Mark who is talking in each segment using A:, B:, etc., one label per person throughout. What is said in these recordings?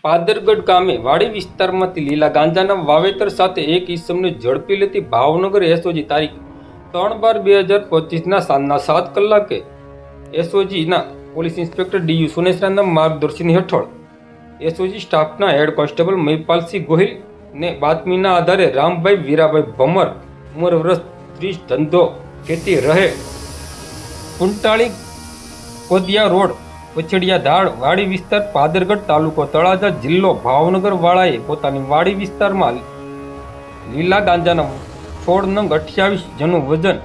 A: પાદરગઢ ગામે વાડી વિસ્તારમાંથી લીલા ગાંજાના વાવેતર સાથે એક ઈસમને ઝડપી લેતી ભાવનગર એસઓજી તારીખ 3/12/2025ના સાંજના 7 કલાકે એસઓજીના પોલીસ ઇન્સ્પેક્ટર ડીયુ સુનેસરાના માર્ગદર્શન હેઠળ એસઓજી સ્ટાફના હેડ કોન્સ્ટેબલ મહિપાલસિંહ ગોહિલને બાતમીના આધારે રામભાઈ વીરાભાઈ ભમર ઉંમર વર્ષ 30 ધંધો ખેતી રહે કુંટાળી કોદિયા રોડ પછડિયા ધાડ વાડી વિસ્તાર પાદરગઢ તાલુકો તળાજા જિલ્લો ભાવનગર વાળાએ પોતાની વાડી વિસ્તારમાં લીલા ગાંજાના 16 નંગ 28 જેનું વજન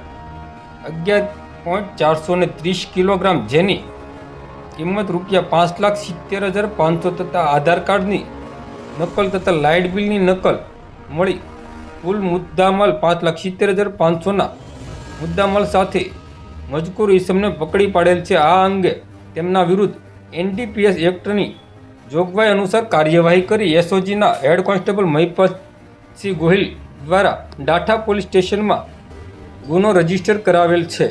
A: 11.430 કિલોગ્રામ જેની કિંમત રૂપિયા 5,70,500 તથા આધાર કાર્ડની નકલ તથા લાઇટ બિલની નકલ મળી કુલ મુદ્દામાલ 5,70,500ના મુદ્દામાલ સાથે મજકૂર ઈસમને પકડી પાડેલ છે। આ અંગે તેમના વિરુદ્ધ એનડીપીએસ એક્ટની જોગવાઈ અનુસાર કાર્યવાહી કરી એસઓજીના હેડ કોન્સ્ટેબલ મહિપાલસિંહ ગોહિલ દ્વારા ડાઠા પોલીસ સ્ટેશનમાં ગુનો રજીસ્ટર કરાવેલ છે।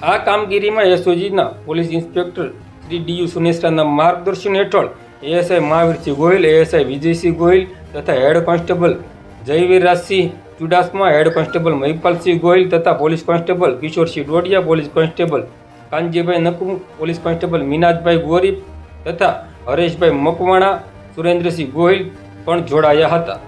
A: આ કામગીરીમાં એસઓજીના પોલીસ ઇન્સ્પેક્ટર શ્રી ડીયુ સુનેસરાના માર્ગદર્શન હેઠળ એએસઆઈ મહાવીરસિંહ ગોહિલ, એએસઆઈ વિજયસિંહ ગોહિલ તથા head constable Jayvirrajsinh Chudasama, head constable Mahipalsinh Gohil તથા police constable Kishorsinh Dodiya, police constable Kanjibhai Nakum, police constable Minajbhai Gori તથા હરેશભાઈ મકવાણા, સુરેન્દ્રસિંહ ગોહિલ પણ જોડાયા હતા।